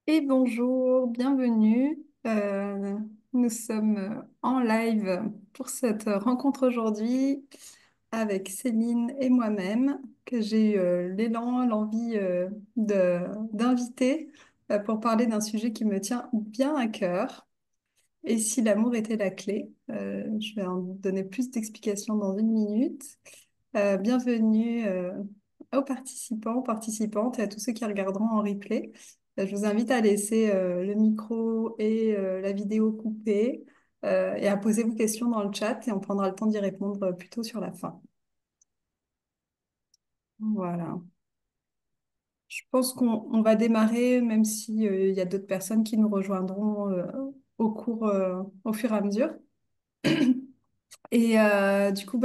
Et bonjour, bienvenue. Nous sommes en live pour cette rencontre aujourd'hui avec Céline et moi-même, que j'ai eu l'élan, l'envie d'inviter pour parler d'un sujet qui me tient bien à cœur. Et si l'amour était la clé? Je vais en donner plus d'explications dans une minute. Bienvenue aux participants, participantes et à tous ceux qui regarderont en replay. Je vous invite à laisser le micro et la vidéo coupée et à poser vos questions dans le chat et on prendra le temps d'y répondre plutôt sur la fin. Voilà. Je pense qu'on va démarrer, même si, il y a d'autres personnes qui nous rejoindront au fur et à mesure. Et du coup,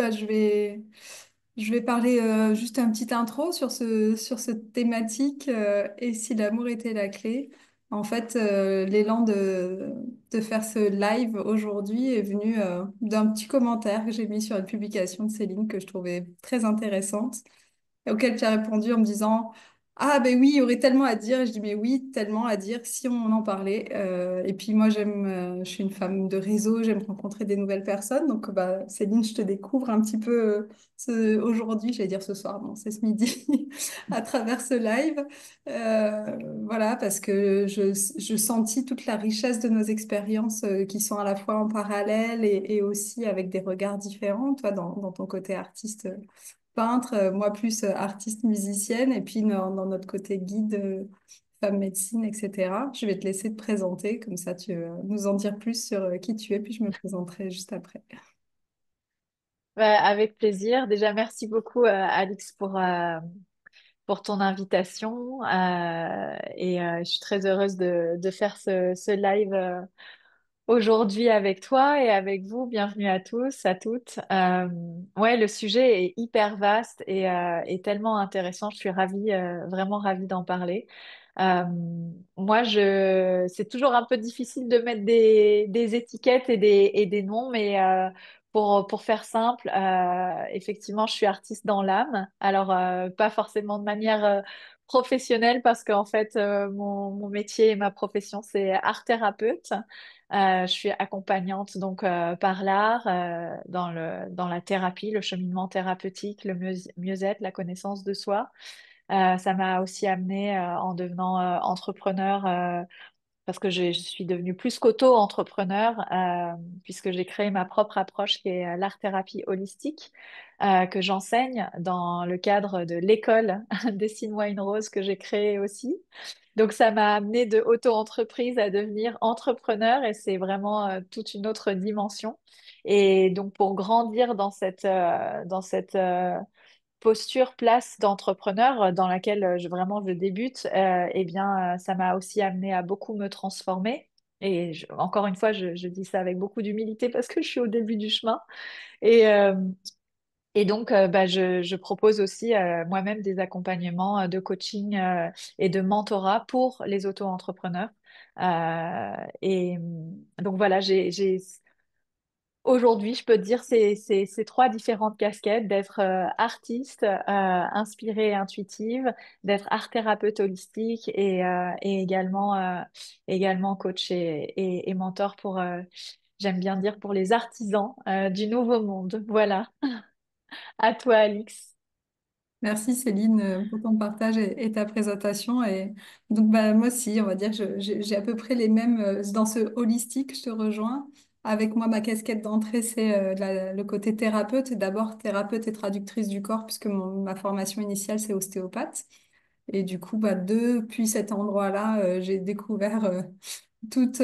je vais parler juste un petit intro sur sur cette thématique et si l'amour était la clé. En fait, l'élan de faire ce live aujourd'hui est venu d'un petit commentaire que j'ai mis sur une publication de Céline que je trouvais très intéressante et auquel tu as répondu en me disant, ah ben oui, il y aurait tellement à dire. Et je dis, mais oui, tellement à dire si on en parlait. Et puis moi, je suis une femme de réseau, j'aime rencontrer des nouvelles personnes. Donc bah, Céline, je te découvre un petit peu aujourd'hui, j'allais dire ce soir, non, c'est ce midi, à travers ce live. Voilà, parce que je sentis toute la richesse de nos expériences qui sont à la fois en parallèle et aussi avec des regards différents, toi, dans ton côté artiste peintre, moi plus artiste musicienne, et puis dans notre côté guide, femme médecine, etc. Je vais te laisser te présenter, comme ça tu nous en dire plus sur qui tu es, puis je me présenterai juste après. Avec plaisir. Déjà, merci beaucoup, Alix, pour ton invitation. Je suis très heureuse de faire ce live aujourd'hui avec toi et avec vous. Bienvenue à tous, à toutes. Ouais, le sujet est hyper vaste et tellement intéressant. Je suis ravie, vraiment ravie d'en parler. Euh, c'est toujours un peu difficile de mettre des étiquettes et des noms, mais pour faire simple, effectivement, je suis artiste dans l'âme. Alors, pas forcément de manière professionnelle, parce qu'en fait, mon métier et ma profession, c'est art thérapeute. Je suis accompagnante donc par l'art, dans la thérapie, le cheminement thérapeutique, le mieux-être, la connaissance de soi. Ça m'a aussi amenée en devenant entrepreneur, parce que je suis devenue plus qu'auto-entrepreneur, puisque j'ai créé ma propre approche qui est l'art-thérapie holistique, que j'enseigne dans le cadre de l'école Dessine Wine Rose que j'ai créée aussi. Donc ça m'a amené de auto-entreprise à devenir entrepreneur et c'est vraiment toute une autre dimension. Et donc pour grandir dans cette posture, place d'entrepreneur dans laquelle vraiment je débute, eh bien, ça m'a aussi amené à beaucoup me transformer. Encore une fois, je dis ça avec beaucoup d'humilité parce que je suis au début du chemin. Et, euh, et donc, je propose aussi moi-même des accompagnements de coaching et de mentorat pour les auto-entrepreneurs. Donc voilà, aujourd'hui, je peux te dire ces trois différentes casquettes: d'être artiste, inspirée et intuitive, d'être art thérapeute holistique et également coach et mentor j'aime bien dire, pour les artisans du nouveau monde. Voilà, à toi, Alix. Merci Céline pour ton partage et ta présentation. Et donc bah, moi aussi, on va dire, j'ai à peu près les mêmes, dans ce holistique, je te rejoins. Avec moi, ma casquette d'entrée, c'est le côté thérapeute. D'abord thérapeute et traductrice du corps, puisque ma formation initiale, c'est ostéopathe. Et du coup, bah, depuis cet endroit-là, j'ai découvert toutes,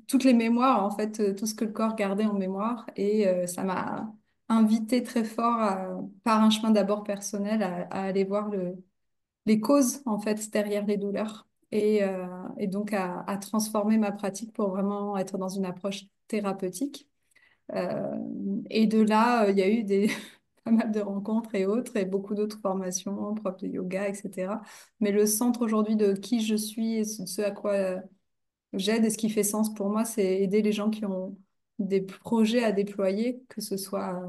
toutes les mémoires, en fait, tout ce que le corps gardait en mémoire. Et ça m'a invité très fort, par un chemin d'abord personnel, à aller voir les causes, en fait, derrière les douleurs. Et donc à transformer ma pratique pour vraiment être dans une approche thérapeutique. Euh, et de là, il y a eu pas mal de rencontres et autres, et beaucoup d'autres formations, prof de yoga, etc. Mais le centre aujourd'hui de qui je suis et ce à quoi j'aide et ce qui fait sens pour moi, c'est aider les gens qui ont des projets à déployer, que ce soit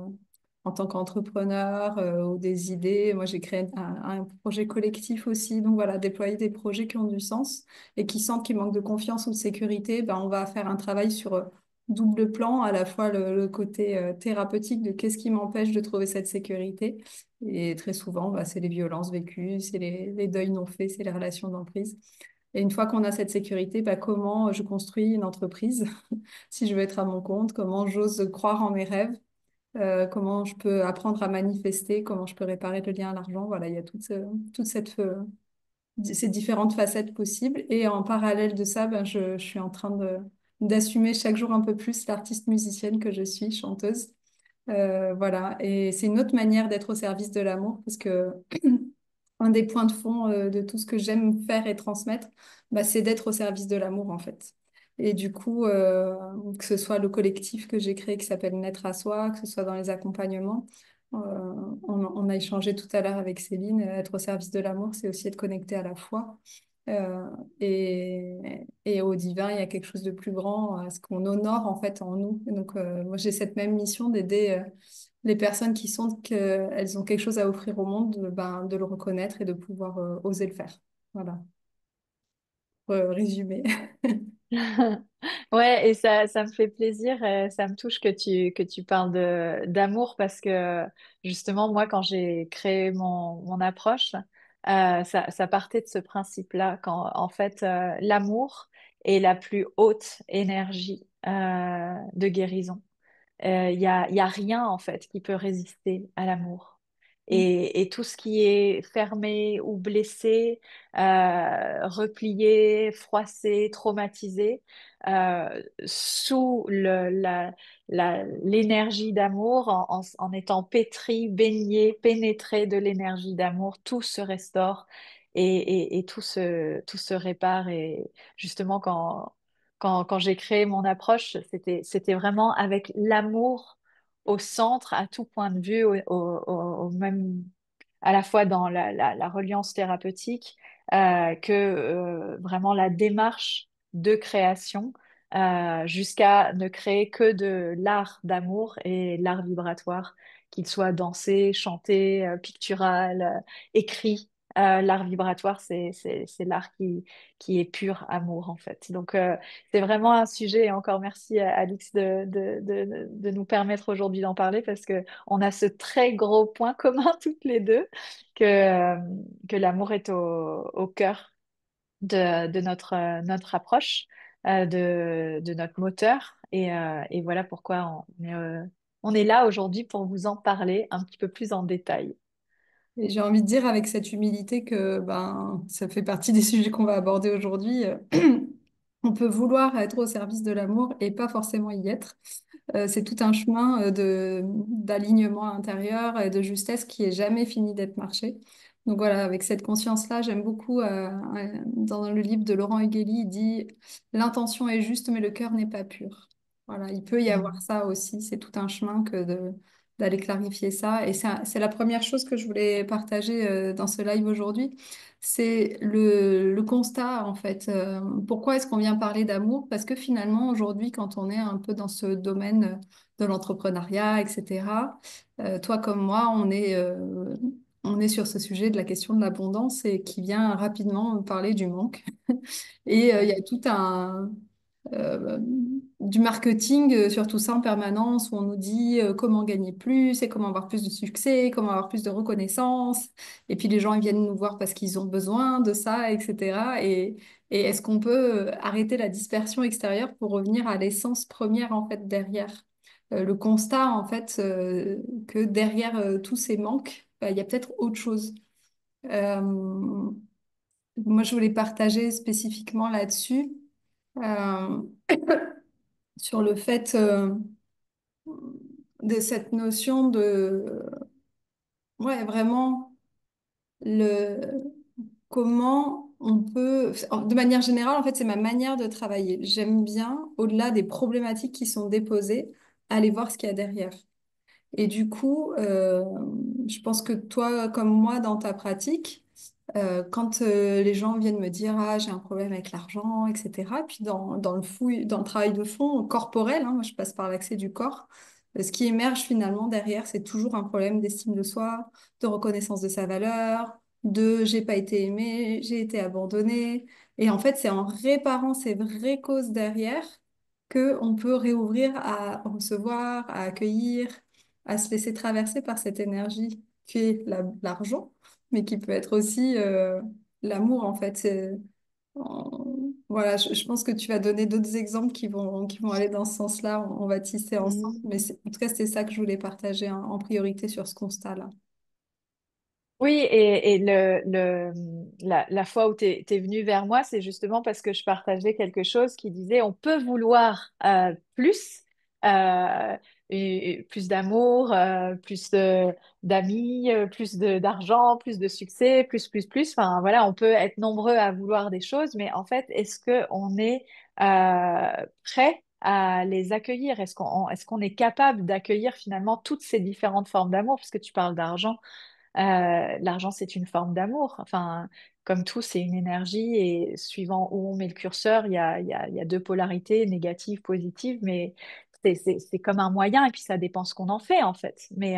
en tant qu'entrepreneur ou des idées. Moi, j'ai créé un projet collectif aussi. Donc voilà, déployer des projets qui ont du sens et qui sentent qu'ils manquent de confiance ou de sécurité, ben, on va faire un travail sur double plan, à la fois le côté thérapeutique de qu'est-ce qui m'empêche de trouver cette sécurité. Et très souvent, bah, c'est les violences vécues, c'est les deuils non faits, c'est les relations d'emprise. Et une fois qu'on a cette sécurité, bah, comment je construis une entreprise si je veux être à mon compte, comment j'ose croire en mes rêves, comment je peux apprendre à manifester, comment je peux réparer le lien à l'argent. Voilà, il y a toute ces différentes facettes possibles. Et en parallèle de ça, ben, je suis en train d'assumer chaque jour un peu plus l'artiste musicienne que je suis, chanteuse. Voilà, et c'est une autre manière d'être au service de l'amour parce que un des points de fond de tout ce que j'aime faire et transmettre, bah, c'est d'être au service de l'amour en fait. Et du coup, que ce soit le collectif que j'ai créé qui s'appelle Naître à soi, que ce soit dans les accompagnements, on a échangé tout à l'heure avec Céline, être au service de l'amour, c'est aussi être connecté à la foi. Euh, et au divin, il y a quelque chose de plus grand, à ce qu'on honore en fait en nous. Et donc, moi, j'ai cette même mission d'aider les personnes qui sentent qu'elles ont quelque chose à offrir au monde, ben, de le reconnaître et de pouvoir oser le faire. Voilà, pour résumer. Ouais, et ça me fait plaisir, ça me touche que tu parles d'amour parce que justement, moi, quand j'ai créé mon approche, ça partait de ce principe-là, quand en fait, l'amour est la plus haute énergie de guérison. Il y a rien en fait qui peut résister à l'amour. Et tout ce qui est fermé ou blessé, replié, froissé, traumatisé, sous l'énergie d'amour, en étant pétri, baigné, pénétré de l'énergie d'amour, tout se restaure et tout se répare. Et justement, quand j'ai créé mon approche, c'était vraiment avec l'amour au centre, à tout point de vue, même à la fois dans la reliance thérapeutique que vraiment la démarche de création, jusqu'à ne créer que de l'art d'amour et l'art vibratoire, qu'il soit dansé, chanté, pictural, écrit. L'art vibratoire, c'est l'art qui est pur amour, en fait. Donc, c'est vraiment un sujet, et encore merci à Alix de nous permettre aujourd'hui d'en parler parce que on a ce très gros point commun toutes les deux, que, que l'amour est au cœur de notre approche, de notre moteur. Et voilà pourquoi on est là aujourd'hui pour vous en parler un petit peu plus en détail. Et j'ai envie de dire avec cette humilité que ben, ça fait partie des sujets qu'on va aborder aujourd'hui. On peut vouloir être au service de l'amour et pas forcément y être. C'est tout un chemin d'alignement intérieur et de justesse qui est jamais fini d'être marché. Donc voilà, avec cette conscience-là, j'aime beaucoup, dans le livre de Laurent Hugueli, il dit, l'intention est juste, mais le cœur n'est pas pur. Voilà, il peut y avoir Mm. ça aussi. C'est tout un chemin d'aller clarifier ça. Et c'est la première chose que je voulais partager dans ce live aujourd'hui. C'est le constat, en fait. Pourquoi est-ce qu'on vient parler d'amour? Parce que finalement, aujourd'hui, quand on est un peu dans ce domaine de l'entrepreneuriat, etc., toi comme moi, on est sur ce sujet de la question de l'abondance et qui vient rapidement parler du manque. Et il y Ouais. a tout euh, du marketing sur tout ça en permanence où on nous dit comment gagner plus et comment avoir plus de succès, comment avoir plus de reconnaissance. Et puis les gens ils viennent nous voir parce qu'ils ont besoin de ça, etc. Et est-ce qu'on peut arrêter la dispersion extérieure pour revenir à l'essence première en fait derrière? Le constat en fait que derrière tous ces manques, bah, il y a peut-être autre chose. Euh, Moi, je voulais partager spécifiquement là-dessus. Euh, sur le fait de cette notion ouais, vraiment, le, comment on peut, de manière générale, en fait, c'est ma manière de travailler. J'aime bien, au-delà des problématiques qui sont déposées, aller voir ce qu'il y a derrière. Et du coup, je pense que toi, comme moi, dans ta pratique, quand les gens viennent me dire, ah, j'ai un problème avec l'argent, etc., puis dans le travail de fond corporel, hein, moi je passe par l'accès du corps, Ce qui émerge finalement derrière, c'est toujours un problème d'estime de soi, de reconnaissance de sa valeur, de j'ai pas été aimé, j'ai été abandonné. Et en fait, c'est en réparant ces vraies causes derrière que on peut réouvrir à recevoir, à accueillir, à se laisser traverser par cette énergie qui est l'argent, mais qui peut être aussi l'amour en fait. Voilà, je pense que tu vas donner d'autres exemples qui vont aller dans ce sens-là. On va tisser ensemble. Mm. Mais en tout cas, c'était ça que je voulais partager hein, en priorité sur ce constat-là. Oui, et la fois où tu es venu vers moi, c'est justement parce que je partageais quelque chose qui disait on peut vouloir plus, plus d'amour, d'amis, d'argent, plus de succès, plus. Enfin, voilà, on peut être nombreux à vouloir des choses, mais en fait, est-ce qu'on est prêt à les accueillir? Est-ce qu'on est capable d'accueillir finalement toutes ces différentes formes d'amour? Puisque tu parles d'argent. L'argent, c'est une forme d'amour. Enfin, comme tout, c'est une énergie et suivant où on met le curseur, il y a deux polarités, négatives, positives, mais c'est comme un moyen et puis ça dépend ce qu'on en fait en fait. Mais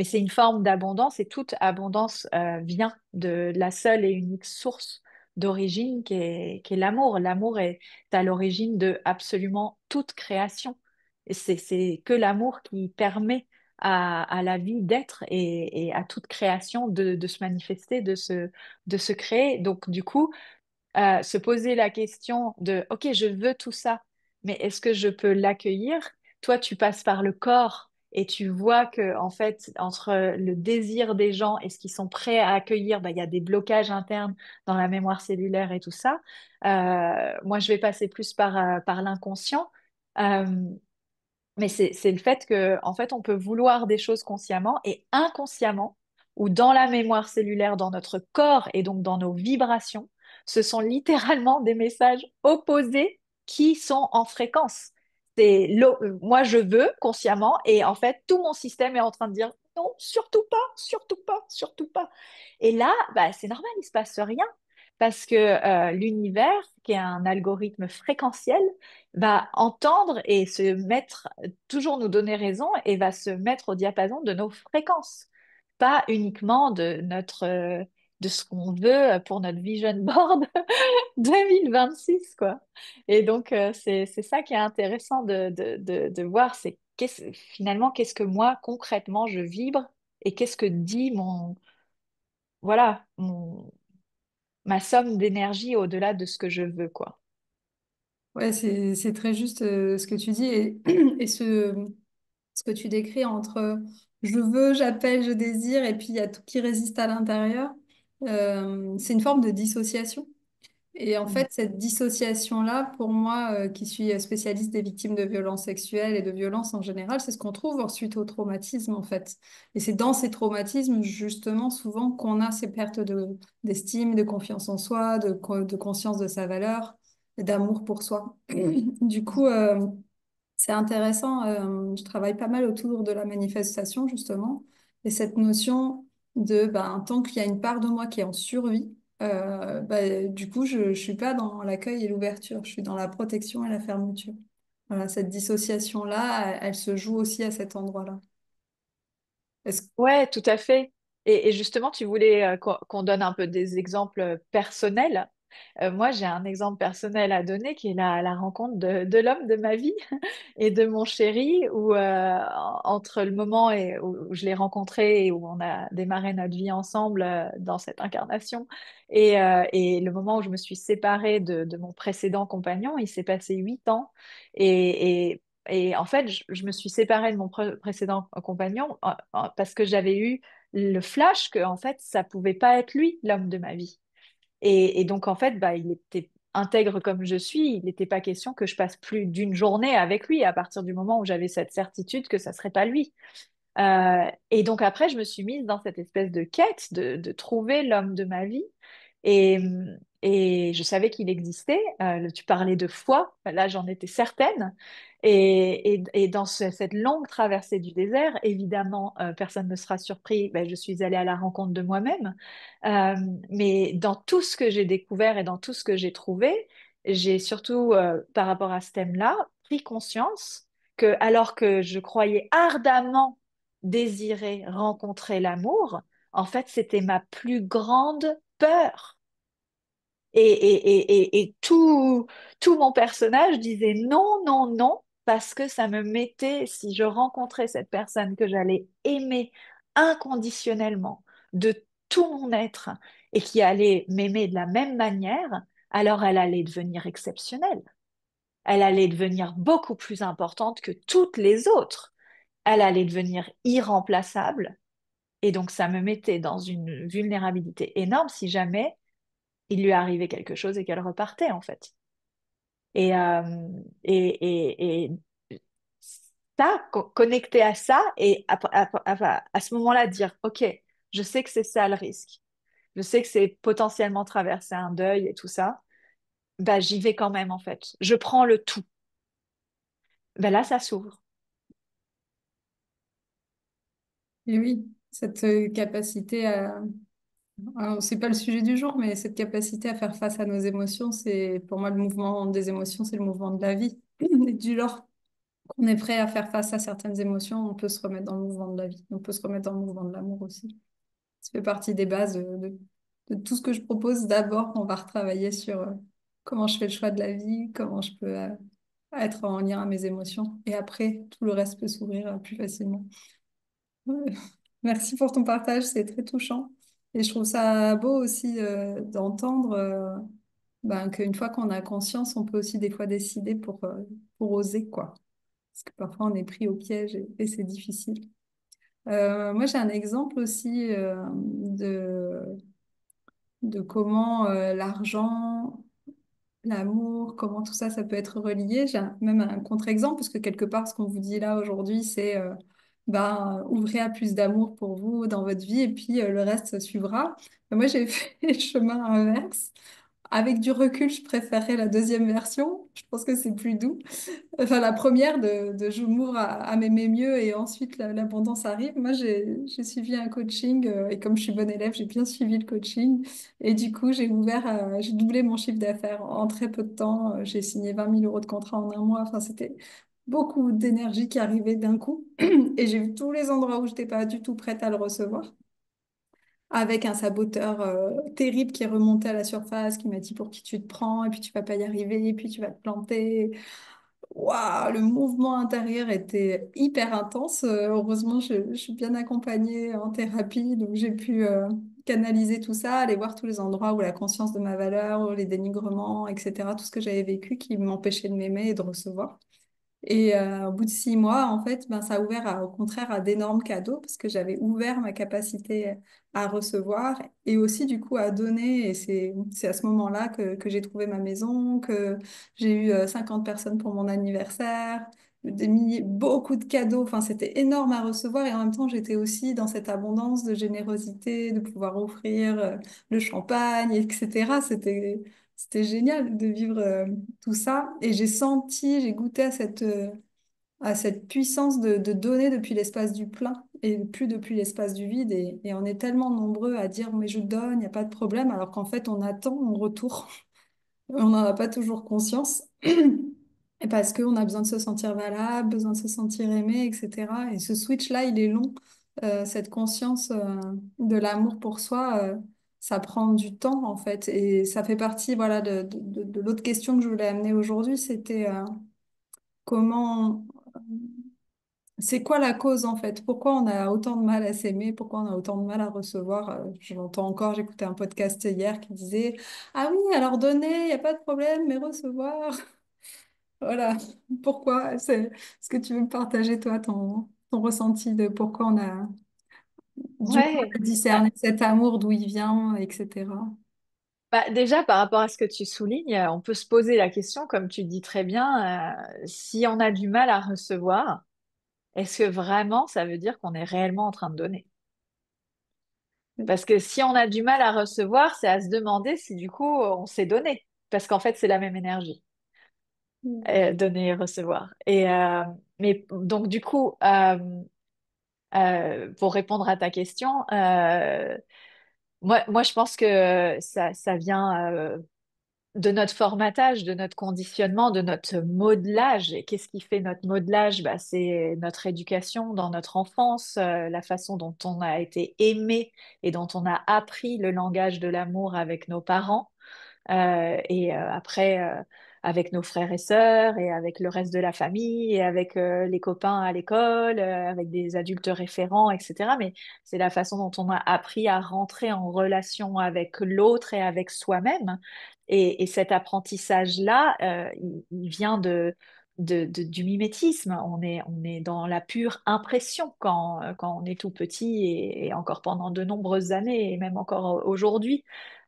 c'est une forme d'abondance et toute abondance vient de la seule et unique source d'origine qui est l'amour. L'amour est à l'origine de absolument toute création. Et c'est que l'amour qui permet à la vie d'être et à toute création de se manifester, de se créer. Donc, du coup, se poser la question de, OK, je veux tout ça, mais est-ce que je peux l'accueillir? Toi, tu passes par le corps et tu vois que, en fait, entre le désir des gens et ce qu'ils sont prêts à accueillir, bah, il y a des blocages internes dans la mémoire cellulaire et tout ça. Moi, je vais passer plus par l'inconscient. Euh, mais c'est le fait que, en fait, on peut vouloir des choses consciemment et inconsciemment, ou dans la mémoire cellulaire, dans notre corps et donc dans nos vibrations, ce sont littéralement des messages opposés qui sont en fréquence. Moi, je veux consciemment et en fait, tout mon système est en train de dire non, surtout pas, surtout pas, surtout pas. Et là, bah, c'est normal, il se passe rien parce que l'univers, qui est un algorithme fréquentiel, va entendre et se mettre, toujours nous donner raison et va se mettre au diapason de nos fréquences, pas uniquement de ce qu'on veut pour notre vision board 2026, quoi. Et donc, c'est ça qui est intéressant de voir, c'est finalement, qu'est-ce que moi, concrètement, je vibre et qu'est-ce que dit voilà, ma somme d'énergie au-delà de ce que je veux, quoi. Ouais, c'est très juste ce que tu dis et ce que tu décris entre je veux, j'appelle, je désire et puis il y a tout qui résiste à l'intérieur. C'est une forme de dissociation. Et en Mm. fait, cette dissociation-là, pour moi, qui suis spécialiste des victimes de violences sexuelles et de violences en général, c'est ce qu'on trouve ensuite au traumatisme, en fait. Et c'est dans ces traumatismes, justement, souvent qu'on a ces pertes d'estime, de confiance en soi, de conscience de sa valeur, et d'amour pour soi. Du coup, c'est intéressant. Je travaille pas mal autour de la manifestation, justement. Et cette notion de, ben, tant qu'il y a une part de moi qui est en survie, du coup, je suis pas dans l'accueil et l'ouverture. Je suis dans la protection et la fermeture. Voilà, cette dissociation-là, elle se joue aussi à cet endroit-là. Est-ce... Ouais, tout à fait. Et justement, tu voulais qu'on donne un peu des exemples personnels. Moi, j'ai un exemple personnel à donner qui est la rencontre de l'homme de ma vie et de mon chéri, où entre le moment où je l'ai rencontré et où on a démarré notre vie ensemble dans cette incarnation et le moment où je me suis séparée de mon précédent compagnon, il s'est passé 8 ans. Et en fait, je me suis séparée de mon précédent compagnon parce que j'avais eu le flash que en fait, ça pouvait pas être lui, l'homme de ma vie. Et donc, en fait, bah, il était intègre comme je suis, il n'était pas question que je passe plus d'une journée avec lui à partir du moment où j'avais cette certitude que ça serait pas lui. Et donc après, je me suis mise dans cette espèce de quête de trouver l'homme de ma vie. Et, et je savais qu'il existait. Tu parlais de foi, là j'en étais certaine. Et dans cette longue traversée du désert, évidemment, personne ne sera surpris, ben, je suis allée à la rencontre de moi-même. Euh, mais dans tout ce que j'ai découvert et dans tout ce que j'ai trouvé, j'ai surtout, par rapport à ce thème-là, pris conscience que, alors que je croyais ardemment désirer rencontrer l'amour, en fait, c'était ma plus grande peur. Et tout mon personnage disait non, non, non, parce que ça me mettait, si je rencontrais cette personne que j'allais aimer inconditionnellement de tout mon être et qui allait m'aimer de la même manière, alors elle allait devenir exceptionnelle. Elle allait devenir beaucoup plus importante que toutes les autres. Elle allait devenir irremplaçable. Et donc, ça me mettait dans une vulnérabilité énorme si jamais il lui arrivait quelque chose et qu'elle repartait, en fait. Et, euh, et ça, connecter à ça et à ce moment-là, dire, OK, je sais que c'est ça le risque. Je sais que c'est potentiellement traverser un deuil et tout ça. Bah, j'y vais quand même, en fait. Je prends le tout. Ben là, ça s'ouvre. Et oui, cette capacité à... Alors, c'est pas le sujet du jour, mais cette capacité à faire face à nos émotions, c'est pour moi le mouvement des émotions, c'est le mouvement de la vie. Et du lors qu'on est prêt à faire face à certaines émotions, on peut se remettre dans le mouvement de la vie. On peut se remettre dans le mouvement de l'amour aussi. Ça fait partie des bases de tout ce que je propose. D'abord, on va retravailler sur comment je fais le choix de la vie, comment je peux être en lien à mes émotions. Et après, tout le reste peut s'ouvrir plus facilement. Ouais. Merci pour ton partage, c'est très touchant. Et je trouve ça beau aussi d'entendre ben, qu'une fois qu'on a conscience, on peut aussi des fois décider pour oser, quoi. Parce que parfois on est pris au piège et c'est difficile. Moi, j'ai un exemple aussi de comment l'argent, l'amour, comment tout ça, ça peut être relié. Même un contre-exemple, parce que quelque part, ce qu'on vous dit là aujourd'hui, c'est ben, ouvrez à plus d'amour pour vous dans votre vie et puis le reste suivra. Moi, j'ai fait le chemin inverse. Avec du recul, je préférerais la deuxième version. Je pense que c'est plus doux. Enfin, la première de je m'ouvre à m'aimer mieux et ensuite l'abondance arrive. Moi, j'ai suivi un coaching et comme je suis bonne élève, j'ai bien suivi le coaching. Et du coup, j'ai doublé mon chiffre d'affaires en très peu de temps. J'ai signé 20 000 € de contrat en un mois. Enfin, c'était beaucoup d'énergie qui arrivait d'un coup. Et j'ai vu tous les endroits où je n'étais pas du tout prête à le recevoir. Avec un saboteur terrible qui est remonté à la surface, qui m'a dit pour qui tu te prends, et puis tu vas pas y arriver, et puis tu vas te planter. Waouh, le mouvement intérieur était hyper intense. Heureusement, je suis bien accompagnée en thérapie, donc j'ai pu canaliser tout ça, aller voir tous les endroits où la conscience de ma valeur, où les dénigrements, etc., tout ce que j'avais vécu qui m'empêchait de m'aimer et de recevoir. Et au bout de 6 mois, en fait, ben, ça a ouvert au contraire à d'énormes cadeaux parce que j'avais ouvert ma capacité à recevoir et aussi du coup à donner. Et c'est à ce moment-là que j'ai trouvé ma maison, que j'ai eu 50 personnes pour mon anniversaire, des milliers, beaucoup de cadeaux. Enfin, c'était énorme à recevoir et en même temps, j'étais aussi dans cette abondance de générosité, de pouvoir offrir le champagne, etc. C'était génial de vivre tout ça. Et j'ai senti, j'ai goûté à cette puissance de donner depuis l'espace du plein et plus depuis l'espace du vide. Et on est tellement nombreux à dire, mais je donne, il n'y a pas de problème, alors qu'en fait, on attend mon retour. On n'en a pas toujours conscience. Et parce qu'on a besoin de se sentir valable, besoin de se sentir aimé, etc. Et ce switch-là, il est long. Cette conscience de l'amour pour soi, ça prend du temps, en fait. Et ça fait partie, voilà, de l'autre question que je voulais amener aujourd'hui, c'était comment... C'est quoi la cause, en fait? Pourquoi on a autant de mal à s'aimer? Pourquoi on a autant de mal à recevoir? Je l'entends encore, j'écoutais un podcast hier qui disait, ah oui, alors donner, il n'y a pas de problème, mais recevoir... Voilà, pourquoi? Est-ce que tu veux me partager, toi, ton ressenti de pourquoi on a du mal Ouais. à discerner cet amour, d'où il vient, etc. Bah, déjà, par rapport à ce que tu soulignes, on peut se poser la question, comme tu dis très bien, si on a du mal à recevoir, est-ce que vraiment ça veut dire qu'on est réellement en train de donner? Parce que si on a du mal à recevoir, c'est à se demander si du coup on s'est donné. Parce qu'en fait, c'est la même énergie, donner et recevoir. Mais donc du coup, pour répondre à ta question, moi je pense que ça vient. de notre formatage, de notre conditionnement, de notre modelage. Et qu'est-ce qui fait notre modelage? Bah, c'est notre éducation dans notre enfance, la façon dont on a été aimé et dont on a appris le langage de l'amour avec nos parents. Après, avec nos frères et sœurs et avec le reste de la famille et avec les copains à l'école, avec des adultes référents, etc. Mais c'est la façon dont on a appris à rentrer en relation avec l'autre et avec soi-même. Et cet apprentissage-là, il vient du mimétisme. On est dans la pure impression quand on est tout petit et encore pendant de nombreuses années et même encore aujourd'hui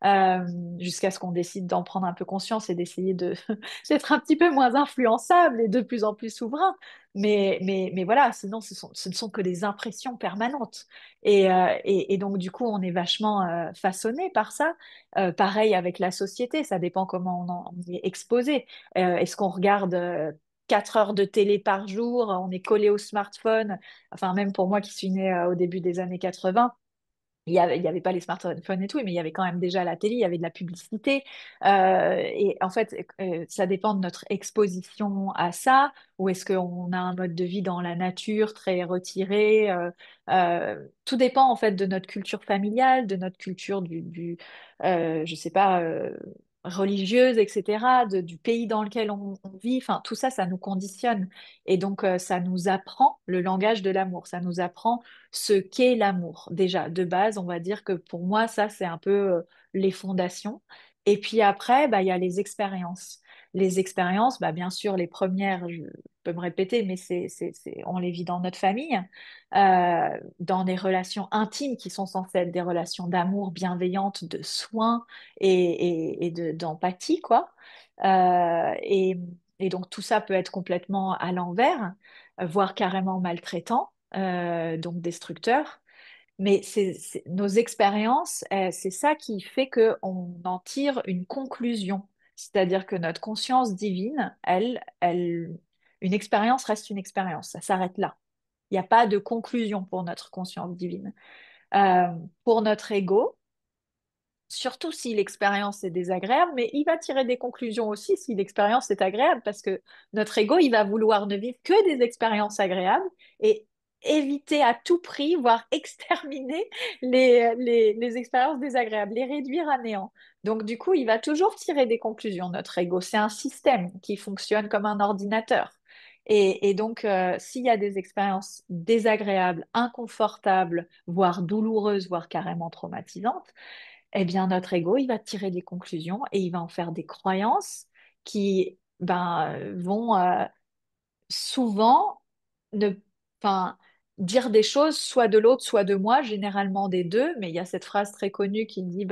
euh, jusqu'à ce qu'on décide d'en prendre un peu conscience et d'essayer d'être un petit peu moins influençable et de plus en plus souverain. Mais voilà, sinon ce ne sont que des impressions permanentes. Et donc du coup, on est vachement façonné par ça. Pareil avec la société, ça dépend comment on y est exposé. Est-ce qu'on regarde 4 heures de télé par jour, on est collé au smartphone, enfin même pour moi qui suis née au début des années 80, il y avait pas les smartphones et tout, mais il y avait quand même déjà la télé, il y avait de la publicité. Et en fait, ça dépend de notre exposition à ça, ou est-ce qu'on a un mode de vie dans la nature très retiré. Tout dépend en fait de notre culture familiale, de notre culture je sais pas, religieuse, etc., du pays dans lequel on vit. Enfin, tout ça, ça nous conditionne. Et donc, ça nous apprend le langage de l'amour. Ça nous apprend ce qu'est l'amour. Déjà, de base, on va dire que pour moi, ça, c'est un peu les fondations. Et puis après, bah, il y a les expériences. Les expériences, bah, bien sûr, les premières, je peux me répéter, mais on les vit dans notre famille, dans des relations intimes qui sont censées être des relations d'amour bienveillantes, de soins d'empathie, quoi. Et donc, tout ça peut être complètement à l'envers, voire carrément maltraitant donc destructeurs. Mais nos expériences, c'est ça qui fait qu'on en tire une conclusion. C'est-à-dire que notre conscience divine, une expérience reste une expérience, ça s'arrête là. Il n'y a pas de conclusion pour notre conscience divine. Euh, pour notre ego, surtout si l'expérience est désagréable, mais il va tirer des conclusions aussi si l'expérience est agréable, parce que notre ego, il va vouloir ne vivre que des expériences agréables et éviter à tout prix, voire exterminer les expériences désagréables, les réduire à néant. Donc du coup, il va toujours tirer des conclusions, notre ego. C'est un système qui fonctionne comme un ordinateur. Et donc, s'il y a des expériences désagréables, inconfortables, voire douloureuses, voire carrément traumatisantes, eh bien, notre ego, il va tirer des conclusions et il va en faire des croyances qui vont souvent ne, enfin, dire des choses soit de l'autre, soit de moi, généralement des deux. Mais il y a cette phrase très connue qui dit,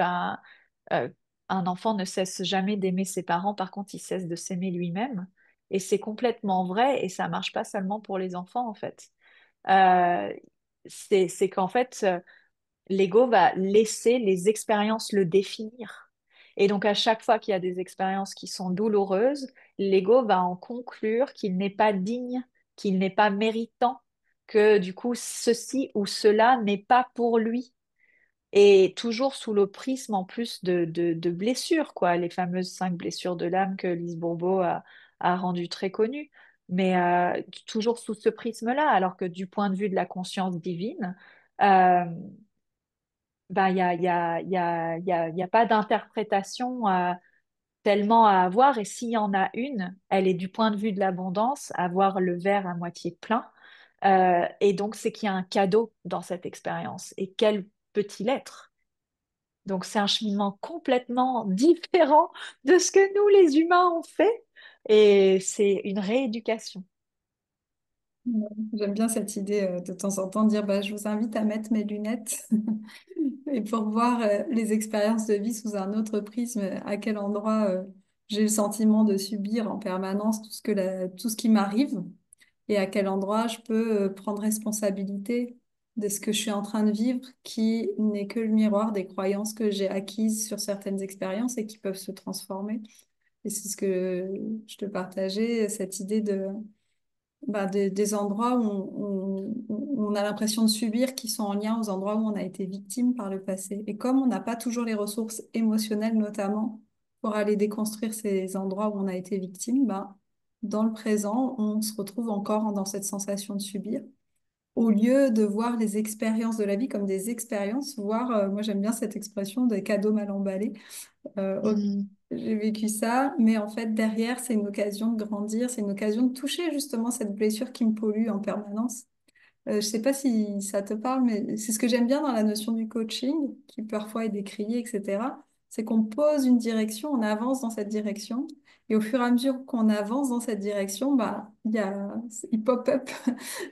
euh, un enfant ne cesse jamais d'aimer ses parents, par contre, il cesse de s'aimer lui-même. Et c'est complètement vrai et ça marche pas seulement pour les enfants, en fait. Euh, c'est qu'en fait, l'ego va laisser les expériences le définir. Et donc, à chaque fois qu'il y a des expériences qui sont douloureuses, l'ego va en conclure qu'il n'est pas digne, qu'il n'est pas méritant, que du coup, ceci ou cela n'est pas pour lui. Et toujours sous le prisme en plus de blessures, quoi, les fameuses 5 blessures de l'âme que Lise Bourbeau a rendues très connues. Mais toujours sous ce prisme-là, alors que du point de vue de la conscience divine, euh, ben, il y a pas d'interprétation tellement à avoir. Et s'il y en a une, elle est du point de vue de l'abondance, avoir le verre à moitié plein. Et donc, c'est qu'il y a un cadeau dans cette expérience. Et quel peut-il être? Donc, c'est un cheminement complètement différent de ce que nous, les humains, on fait. Et c'est une rééducation. Ouais. J'aime bien cette idée de temps en temps de dire bah, je vous invite à mettre mes lunettes et pour voir les expériences de vie sous un autre prisme, à quel endroit j'ai le sentiment de subir en permanence tout ce qui m'arrive et à quel endroit je peux prendre responsabilité de ce que je suis en train de vivre, qui n'est que le miroir des croyances que j'ai acquises sur certaines expériences et qui peuvent se transformer. Et c'est ce que je te partageais, cette idée des endroits où on a l'impression de subir qui sont en lien aux endroits où on a été victime par le passé. Et comme on n'a pas toujours les ressources émotionnelles, notamment, pour aller déconstruire ces endroits où on a été victime, bah, dans le présent, on se retrouve encore dans cette sensation de subir. Au lieu de voir les expériences de la vie comme des expériences, voir, moi j'aime bien cette expression des cadeaux mal emballés. Ok, Mm. j'ai vécu ça, mais en fait derrière c'est une occasion de grandir, c'est une occasion de toucher justement cette blessure qui me pollue en permanence. Je sais pas si ça te parle, mais c'est ce que j'aime bien dans la notion du coaching, qui parfois est décriée, etc. C'est qu'on pose une direction, on avance dans cette direction, et au fur et à mesure qu'on avance dans cette direction, bah, il pop-up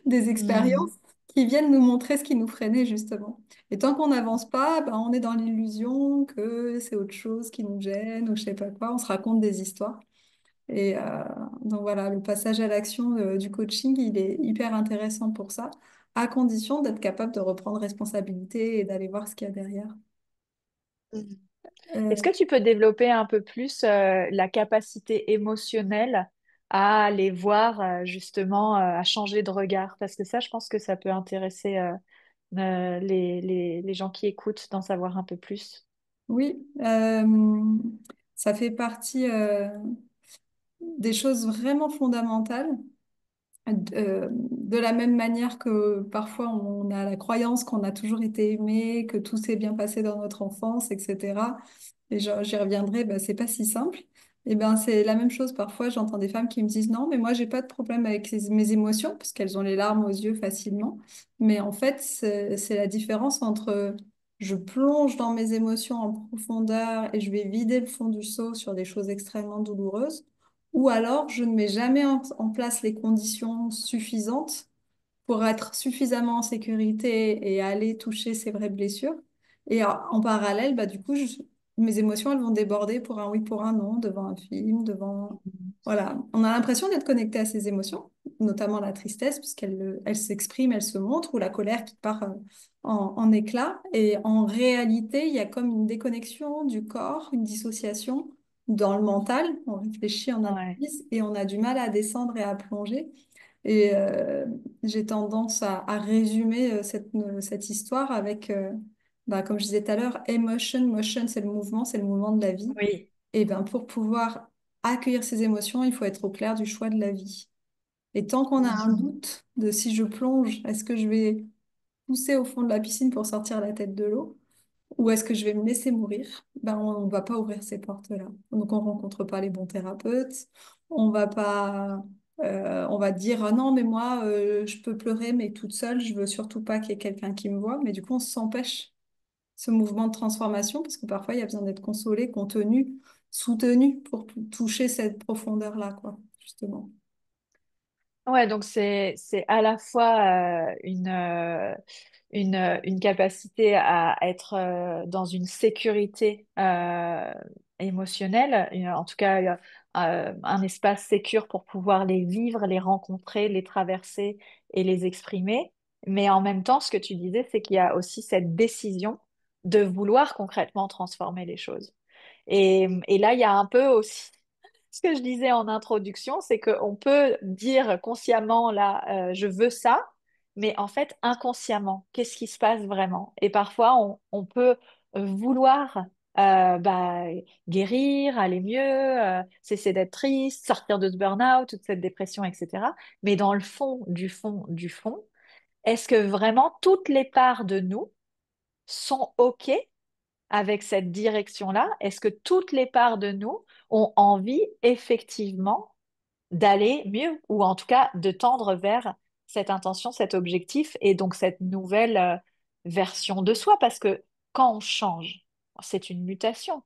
des expériences Mm. qui viennent nous montrer ce qui nous freinait justement. Et tant qu'on n'avance pas, bah, on est dans l'illusion que c'est autre chose qui nous gêne ou je sais pas quoi, on se raconte des histoires. Et donc voilà, le passage à l'action du coaching, il est hyper intéressant pour ça, à condition d'être capable de reprendre responsabilité et d'aller voir ce qu'il y a derrière. Mm. Est-ce Euh, que tu peux développer un peu plus la capacité émotionnelle à aller voir justement, à changer de regard? Parce que ça, je pense que ça peut intéresser les gens qui écoutent d'en savoir un peu plus. oui, ça fait partie des choses vraiment fondamentales. De la même manière que parfois on a la croyance qu'on a toujours été aimé, que tout s'est bien passé dans notre enfance, etc. Et j'y reviendrai, bah, c'est pas si simple. Et ben c'est la même chose parfois, j'entends des femmes qui me disent non, mais moi j'ai pas de problème avec mes émotions parce qu'elles ont les larmes aux yeux facilement. Mais en fait, c'est la différence entre je plonge dans mes émotions en profondeur et je vais vider le fond du seau sur des choses extrêmement douloureuses, ou alors je ne mets jamais en place les conditions suffisantes pour être suffisamment en sécurité et aller toucher ces vraies blessures. Et en parallèle, bah, du coup, mes émotions, elles vont déborder pour un oui, pour un non, devant un film, devant... Voilà. On a l'impression d'être connecté à ces émotions, notamment la tristesse, puisqu'elle s'exprime, elle se montre, ou la colère qui part en éclats. Et en réalité, il y a comme une déconnexion du corps, une dissociation dans le mental. On réfléchit, on Ouais. analyse et on a du mal à descendre et à plonger. Et j'ai tendance à résumer cette histoire avec, bah, comme je disais tout à l'heure, emotion, motion, c'est le mouvement de la vie. Oui. Et ben, pour pouvoir accueillir ces émotions, il faut être au clair du choix de la vie. Et tant qu'on a un Mhm. doute de si je plonge, est-ce que je vais pousser au fond de la piscine pour sortir la tête de l'eau? Ou est-ce que je vais me laisser mourir? Ben, on ne va pas ouvrir ces portes-là. Donc, on rencontre pas les bons thérapeutes. On va pas, on va dire, ah non, mais moi, je peux pleurer, mais toute seule, je veux surtout pas qu'il y ait quelqu'un qui me voit. Mais du coup, on s'empêche ce mouvement de transformation parce que parfois, il y a besoin d'être consolé, contenu, soutenu pour toucher cette profondeur-là, quoi, justement. Ouais, donc c'est à la fois une capacité à être dans une sécurité émotionnelle, en tout cas un espace sécure pour pouvoir les vivre, les rencontrer, les traverser et les exprimer. Mais en même temps, ce que tu disais, c'est qu'il y a aussi cette décision de vouloir concrètement transformer les choses. Et là, il y a un peu aussi ce que je disais en introduction, c'est qu'on peut dire consciemment, là, je veux ça, mais en fait, inconsciemment, qu'est-ce qui se passe vraiment? Et parfois, on peut vouloir bah, guérir, aller mieux, cesser d'être triste, sortir de ce burn-out, toute cette dépression, etc. Mais dans le fond, du fond, du fond, est-ce que vraiment toutes les parts de nous sont OK avec cette direction-là? Est-ce que toutes les parts de nous ont envie effectivement d'aller mieux ou en tout cas de tendre vers cette intention, cet objectif et donc cette nouvelle version de soi? Parce que quand on change, c'est une mutation.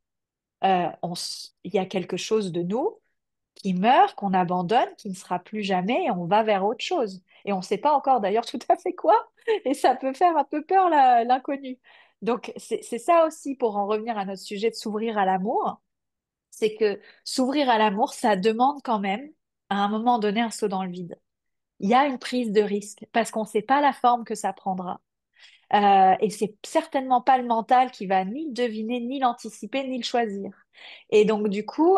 Il y a quelque chose de nous qui meurt, qu'on abandonne, qui ne sera plus jamais, et on va vers autre chose. Et on ne sait pas encore d'ailleurs tout à fait quoi, et ça peut faire un peu peur l'inconnu. Donc c'est ça aussi pour en revenir à notre sujet de s'ouvrir à l'amour, c'est que s'ouvrir à l'amour, ça demande quand même à un moment donné un saut dans le vide. Il y a une prise de risque parce qu'on ne sait pas la forme que ça prendra. Et c'est certainement pas le mental qui va ni le deviner, ni l'anticiper, ni le choisir. Et donc, du coup,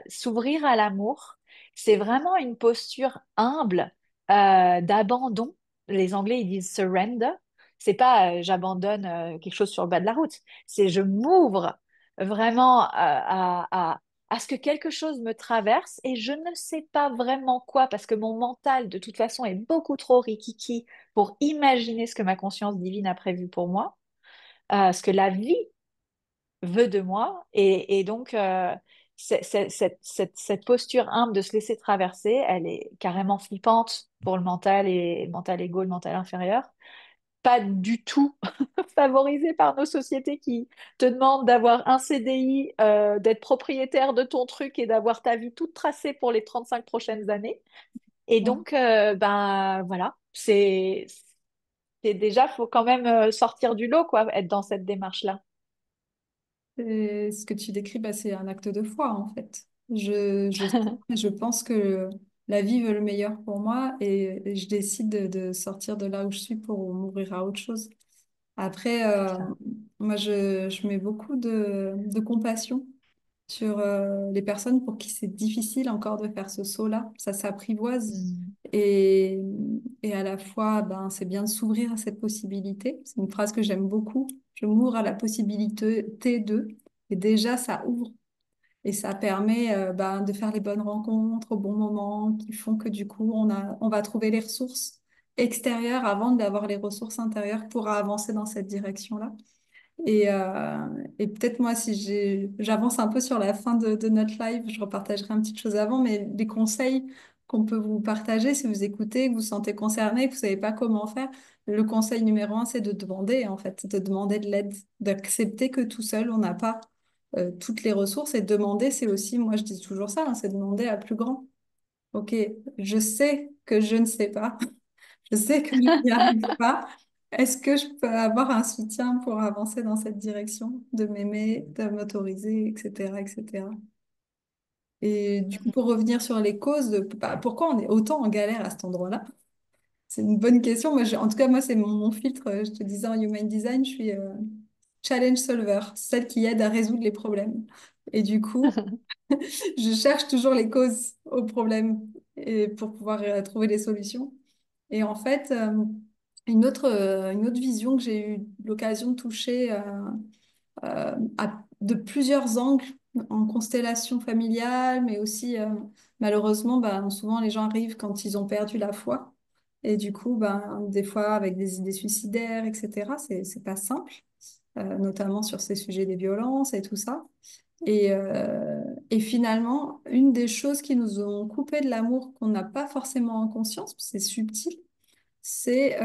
s'ouvrir à l'amour, c'est vraiment une posture humble d'abandon. Les Anglais, ils disent surrender. C'est pas j'abandonne quelque chose sur le bas de la route. C'est je m'ouvre vraiment à ce que quelque chose me traverse et je ne sais pas vraiment quoi parce que mon mental, de toute façon, est beaucoup trop rikiki pour imaginer ce que ma conscience divine a prévu pour moi, ce que la vie veut de moi. Et donc, cette posture humble de se laisser traverser, elle est carrément flippante pour le mental et le mental égo, le mental inférieur. Pas du tout favorisée par nos sociétés qui te demandent d'avoir un CDI, d'être propriétaire de ton truc et d'avoir ta vie toute tracée pour les 35 prochaines années. Et donc, ben voilà, c'est déjà, faut quand même sortir du lot, quoi, être dans cette démarche-là. Et ce que tu décris, bah, c'est un acte de foi, en fait. Je pense que la vie veut le meilleur pour moi et je décide de sortir de là où je suis pour m'ouvrir à autre chose. Après, C'est ça. moi, je mets beaucoup de compassion sur les personnes pour qui c'est difficile encore de faire ce saut-là. Ça s'apprivoise. Mm. Et, et à la fois, ben, c'est bien de s'ouvrir à cette possibilité. C'est une phrase que j'aime beaucoup. Je m'ouvre à la possibilité de. Et déjà, ça ouvre. Et ça permet ben, de faire les bonnes rencontres au bon moment, qui font que du coup, on va trouver les ressources extérieures avant d'avoir les ressources intérieures pour avancer dans cette direction-là. Et peut-être moi, si j'avance un peu sur la fin de notre live, je repartagerai un petit chose avant, mais des conseils qu'on peut vous partager si vous écoutez, que vous vous sentez concerné, que vous savez pas comment faire. Le conseil numéro un, c'est de demander, en fait, de demander de l'aide, d'accepter que tout seul, on n'a pas toutes les ressources. Et demander, c'est aussi, moi je dis toujours ça, hein, c'est demander à plus grand. Ok, je sais que je ne sais pas. Je sais que je n'y arrive pas. Est-ce que je peux avoir un soutien pour avancer dans cette direction, de m'aimer, de m'autoriser, etc., etc. Et du coup, pour revenir sur les causes, bah, pourquoi on est autant en galère à cet endroit-là? C'est une bonne question. Moi, en tout cas, moi, c'est mon filtre. Je te disais en Human Design, je suis challenge solver, celle qui aide à résoudre les problèmes. Et du coup, je cherche toujours les causes aux problèmes et pour pouvoir trouver des solutions. Et en fait, une autre vision que j'ai eu l'occasion de toucher de plusieurs angles, en constellation familiale, mais aussi, malheureusement, ben, souvent les gens arrivent quand ils ont perdu la foi. Et du coup, ben, des fois avec des idées suicidaires, etc., c'est pas simple, notamment sur ces sujets des violences et tout ça. Et finalement, une des choses qui nous ont coupé de l'amour qu'on n'a pas forcément en conscience, c'est subtil, c'est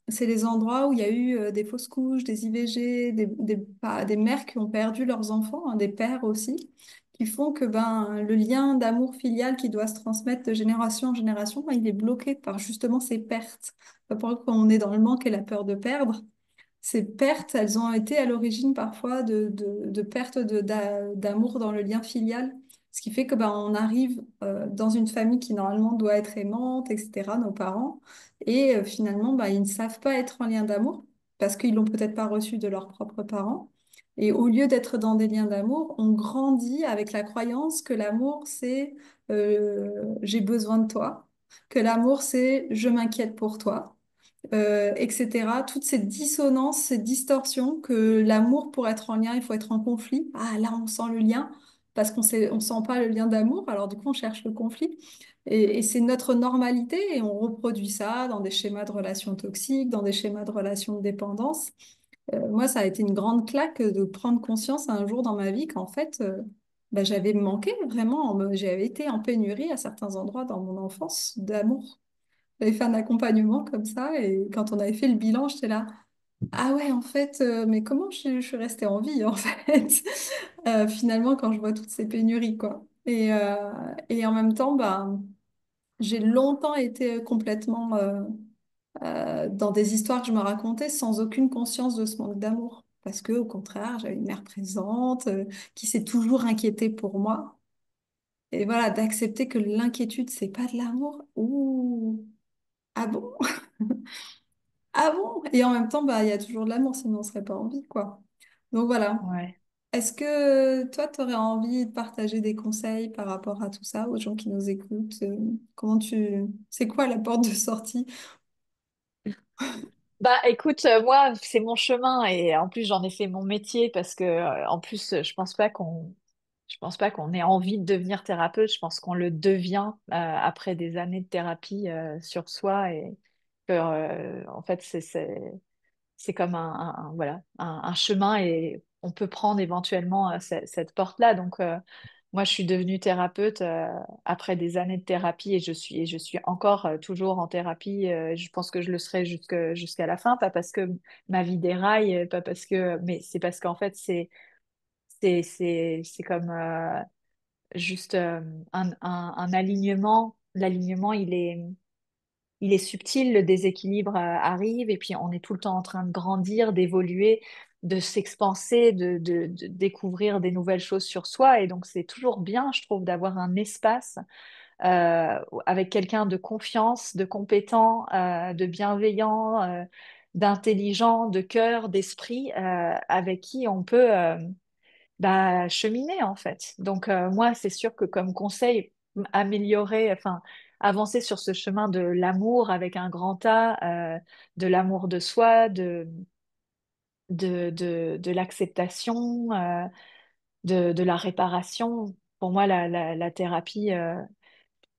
c'est les endroits où il y a eu des fausses couches, des IVG, des mères qui ont perdu leurs enfants, hein, des pères aussi, qui font que ben, le lien d'amour filial qui doit se transmettre de génération en génération, ben, il est bloqué par justement ces pertes. Quand on est dans le manque et la peur de perdre, ces pertes, elles ont été à l'origine parfois de pertes d'amour dans le lien filial, ce qui fait que ben, on arrive dans une famille qui normalement doit être aimante, etc., nos parents, et finalement, ben, ils ne savent pas être en lien d'amour parce qu'ils l'ont peut-être pas reçu de leurs propres parents. Et au lieu d'être dans des liens d'amour, on grandit avec la croyance que l'amour, c'est j'ai besoin de toi, que l'amour, c'est je m'inquiète pour toi, etc. Toutes ces dissonances, ces distorsions, que l'amour, pour être en lien, il faut être en conflit. Ah, là, on sent le lien, parce on sent pas le lien d'amour, alors du coup, on cherche le conflit. Et c'est notre normalité, et on reproduit ça dans des schémas de relations toxiques, dans des schémas de relations de dépendance. Moi, ça a été une grande claque de prendre conscience un jour dans ma vie qu'en fait, bah, j'avais manqué vraiment, j'avais été en pénurie à certains endroits dans mon enfance d'amour. J'avais fait un accompagnement comme ça et quand on avait fait le bilan, j'étais là, ah ouais, en fait, mais comment je suis restée en vie, en fait, finalement, quand je vois toutes ces pénuries, quoi. Et en même temps, bah, j'ai longtemps été complètement dans des histoires que je me racontais sans aucune conscience de ce manque d'amour. Parce que, au contraire, j'avais une mère présente, qui s'est toujours inquiétée pour moi. Et voilà, d'accepter que l'inquiétude, c'est pas de l'amour. Ouh, ah bon? Ah bon? Et en même temps, bah, il y a toujours de l'amour, sinon on serait pas en vie, quoi. Donc voilà. Ouais. Est-ce que toi, tu aurais envie de partager des conseils par rapport à tout ça, aux gens qui nous écoutent? Comment tu... C'est quoi la porte de sortie? Bah écoute, moi c'est mon chemin et en plus j'en ai fait mon métier parce que en plus je pense pas qu'on Je pense pas qu'on ait envie de devenir thérapeute. Je pense qu'on le devient après des années de thérapie sur soi et que, en fait, c'est comme voilà, un chemin et on peut prendre éventuellement cette porte-là. Donc, moi, je suis devenue thérapeute après des années de thérapie et je suis encore toujours en thérapie. Je pense que je le serai jusqu'à la fin, pas parce que ma vie déraille, pas parce que, mais c'est parce qu'en fait, c'est comme juste un alignement. L'alignement, il est subtil, le déséquilibre arrive et puis on est tout le temps en train de grandir, d'évoluer, de s'expanser, de découvrir des nouvelles choses sur soi. Et donc c'est toujours bien, je trouve, d'avoir un espace avec quelqu'un de confiance, de compétent, de bienveillant, d'intelligent, de cœur, d'esprit, avec qui on peut bah, cheminer en fait. Donc moi, c'est sûr que comme conseil, améliorer, enfin, avancer sur ce chemin de l'amour avec un grand A, de l'amour de soi, de l'acceptation, de la réparation. Pour moi, la thérapie,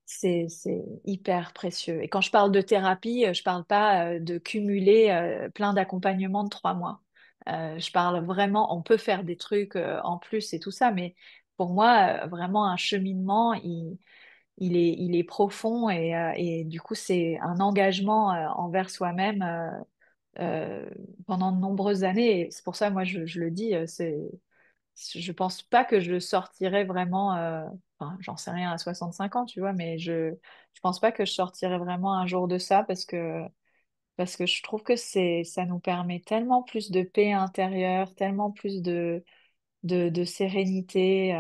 c'est hyper précieux. Et quand je parle de thérapie, je parle pas de cumuler plein d'accompagnements de 3 mois. Je parle vraiment, on peut faire des trucs en plus et tout ça, mais pour moi, vraiment un cheminement, il est profond et du coup, c'est un engagement envers soi-même pendant de nombreuses années. Et c'est pour ça, moi, je le dis, je pense pas que je sortirai vraiment, enfin, j'en sais rien à 65 ans, tu vois, mais je pense pas que je sortirai vraiment un jour de ça parce que je trouve que ça nous permet tellement plus de paix intérieure, tellement plus de sérénité,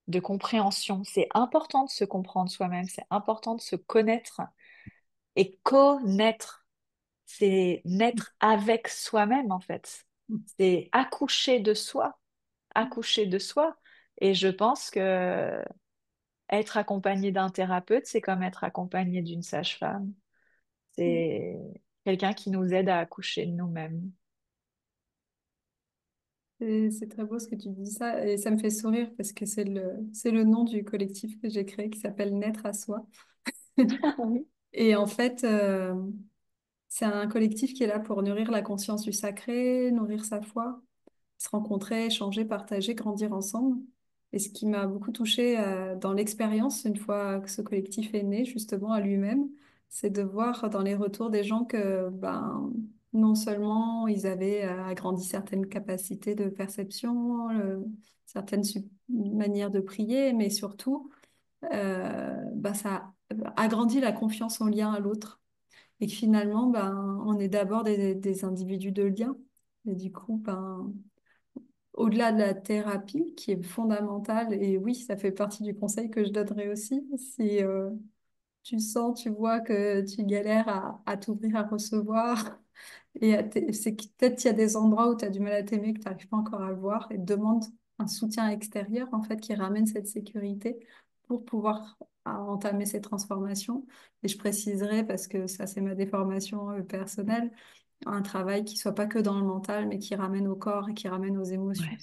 de compréhension. C'est important de se comprendre soi-même, c'est important de se connaître et connaître. C'est naître avec soi-même, en fait. C'est accoucher de soi. Et je pense que être accompagné d'un thérapeute, c'est comme être accompagné d'une sage-femme. C'est quelqu'un qui nous aide à accoucher de nous-mêmes. C'est très beau ce que tu dis ça et ça me fait sourire parce que c'est le nom du collectif que j'ai créé qui s'appelle Naître à soi. Oui. Et en fait, c'est un collectif qui est là pour nourrir la conscience du sacré, nourrir sa foi, se rencontrer, échanger, partager, grandir ensemble. Et ce qui m'a beaucoup touchée dans l'expérience, une fois que ce collectif est né, justement à lui-même, c'est de voir dans les retours des gens que ben, non seulement ils avaient agrandi certaines capacités de perception, certaines manières de prier, mais surtout, ben, ça a agrandi la confiance en lien à l'autre. Et que finalement, ben, on est d'abord des individus de lien. Et du coup, ben, au-delà de la thérapie, qui est fondamentale, et oui, ça fait partie du conseil que je donnerais aussi, si tu sens, tu vois que tu galères à t'ouvrir à recevoir, c'est que peut-être il y a des endroits où tu as du mal à t'aimer, que tu n'arrives pas encore à le voir, et demande un soutien extérieur, en fait, qui ramène cette sécurité pour pouvoir entamer ces transformations. Et je préciserai, parce que ça, c'est ma déformation personnelle, un travail qui soit pas que dans le mental, mais qui ramène au corps et qui ramène aux émotions. Ouais.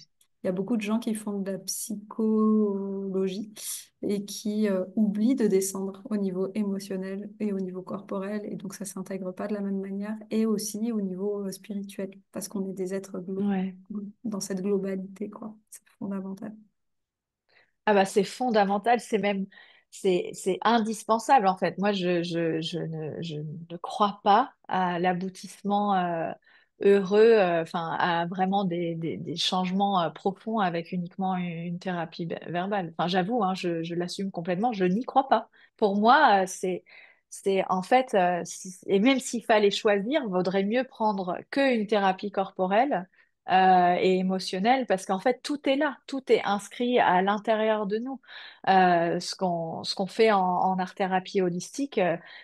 Il y a beaucoup de gens qui font de la psychologie et qui oublient de descendre au niveau émotionnel et au niveau corporel. Et donc, ça s'intègre pas de la même manière. Et aussi au niveau spirituel, parce qu'on est des êtres Ouais. dans cette globalité, quoi. C'est fondamental. Ah bah c'est fondamental, c'est indispensable en fait. Moi je ne crois pas à l'aboutissement heureux, enfin à vraiment des changements profonds avec uniquement une thérapie verbale. Enfin j'avoue, hein, je l'assume complètement, je n'y crois pas. Pour moi c'est en fait et même s'il fallait choisir, vaudrait mieux prendre qu'une thérapie corporelle et émotionnel parce qu'en fait tout est là, tout est inscrit à l'intérieur de nous. Ce qu'on fait en art-thérapie holistique,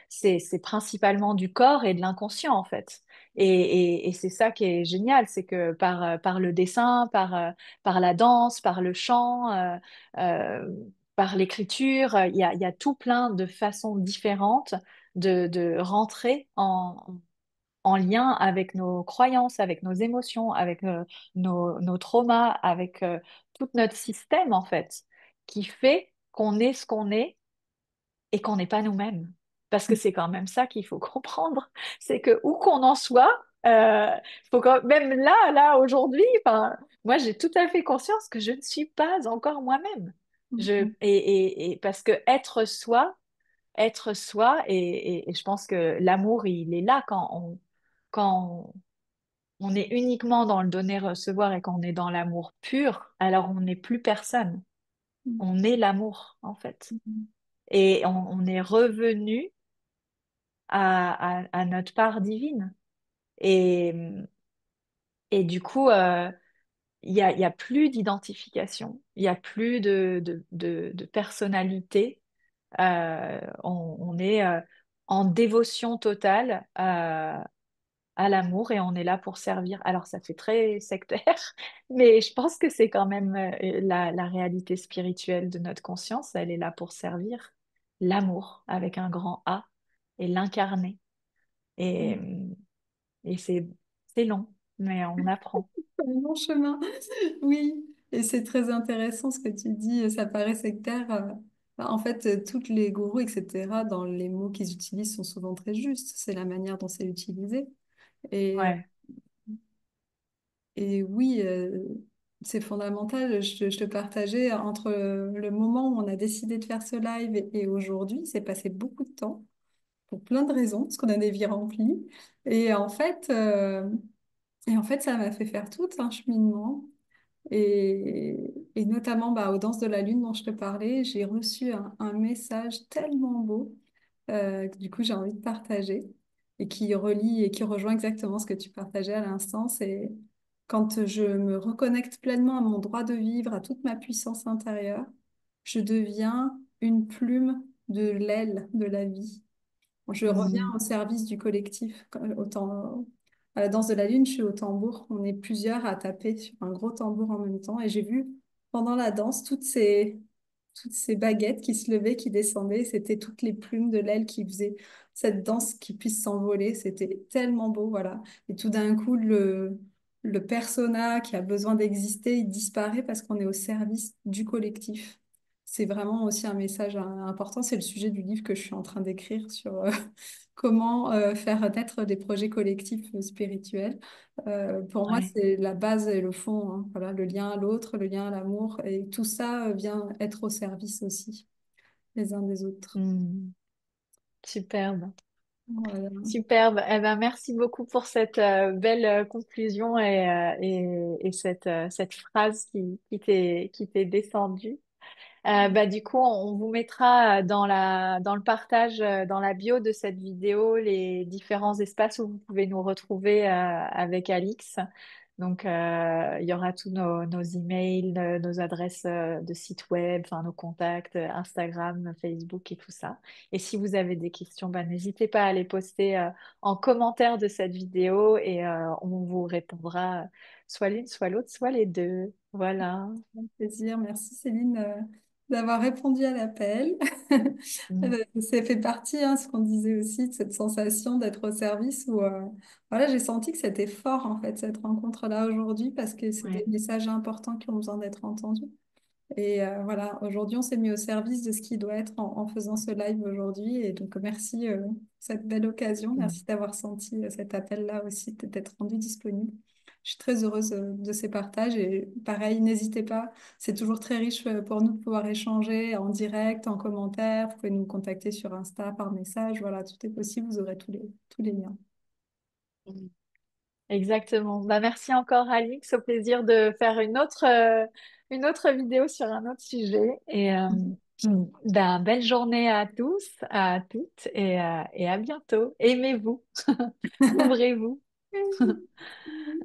c'est principalement du corps et de l'inconscient en fait. Et c'est ça qui est génial, c'est que par le dessin, par la danse, par le chant, euh, par l'écriture, il y a tout plein de façons différentes de rentrer en lien avec nos croyances, avec nos émotions, avec nos traumas, avec tout notre système en fait, qui fait qu'on est ce qu'on est et qu'on n'est pas nous-mêmes. Parce que c'est quand même ça qu'il faut comprendre, c'est que où qu'on en soit, même là, aujourd'hui, enfin, moi j'ai tout à fait conscience que je ne suis pas encore moi-même. Et parce que être soi, et je pense que l'amour, il est là quand on est uniquement dans le donner-recevoir et quand on est dans l'amour pur, alors on n'est plus personne. On est l'amour, en fait. Et on est revenu à notre part divine. Et, et du coup, il y a plus d'identification, il y a plus de personnalité. On est en dévotion totale à l'amour et on est là pour servir. Alors, ça fait très sectaire, mais je pense que c'est quand même la réalité spirituelle de notre conscience. Elle est là pour servir l'amour avec un grand A et l'incarner. Et, et c'est long, mais on apprend. Un long chemin. Oui, et c'est très intéressant ce que tu dis, ça paraît sectaire. En fait, toutes les gourous, etc., dans les mots qu'ils utilisent sont souvent très justes. C'est la manière dont c'est utilisé. Et, Ouais, et oui, c'est fondamental. Je te partageais entre le moment où on a décidé de faire ce live et aujourd'hui, c'est passé beaucoup de temps pour plein de raisons, parce qu'on a des vies remplies. Et en fait, euh, et en fait, ça m'a fait faire tout un cheminement. Et notamment aux Danses de la Lune dont je te parlais, j'ai reçu un message tellement beau que du coup j'ai envie de partager et qui relie et qui rejoint exactement ce que tu partageais à l'instant. C'est quand je me reconnecte pleinement à mon droit de vivre, à toute ma puissance intérieure, je deviens une plume de l'aile de la vie. Je reviens mm, au service du collectif. Autant, à la danse de la lune, je suis au tambour. On est plusieurs à taper sur un gros tambour en même temps. Et j'ai vu pendant la danse toutes ces baguettes qui se levaient, qui descendaient. C'était toutes les plumes de l'aile qui faisaient cette danse qui puisse s'envoler. C'était tellement beau, voilà. Et tout d'un coup, le persona qui a besoin d'exister, il disparaît parce qu'on est au service du collectif. C'est vraiment aussi un message important. C'est le sujet du livre que je suis en train d'écrire sur comment faire naître des projets collectifs spirituels. Pour moi, ouais. c'est la base et le fond, hein. Voilà, le lien à l'autre, le lien à l'amour. Et tout ça vient être au service aussi les uns des autres. Mm. Superbe. Voilà. Superbe. Eh ben, merci beaucoup pour cette belle conclusion et cette phrase qui t'est descendue. Du coup, on vous mettra dans le partage, dans la bio de cette vidéo, les différents espaces où vous pouvez nous retrouver avec Alix. Donc, il y aura tous nos emails, nos adresses de site web, enfin nos contacts, Instagram, Facebook et tout ça. Et si vous avez des questions, n'hésitez pas à les poster en commentaire de cette vidéo et on vous répondra soit l'une, soit l'autre, soit les deux. Voilà. Un plaisir. Merci Céline d'avoir répondu à l'appel. Mm. Ça fait partie, hein, ce qu'on disait aussi, de cette sensation d'être au service où voilà, j'ai senti que c'était fort en fait cette rencontre-là aujourd'hui parce que c'est des Ouais. messages importants qui ont besoin d'être entendus. Et voilà, aujourd'hui, on s'est mis au service de ce qui doit être en faisant ce live aujourd'hui. Et donc, merci pour cette belle occasion. Mm. Merci d'avoir senti cet appel-là aussi, de t'être rendu disponible. Je suis très heureuse de ces partages. Et pareil, n'hésitez pas. C'est toujours très riche pour nous de pouvoir échanger en direct, en commentaire. Vous pouvez nous contacter sur Insta, par message. Voilà, tout est possible. Vous aurez tous les liens. Mm. Exactement. Merci encore, Alix. Au plaisir de faire une autre vidéo sur un autre sujet. Et belle journée à tous, à toutes et à bientôt. Aimez-vous, ouvrez-vous.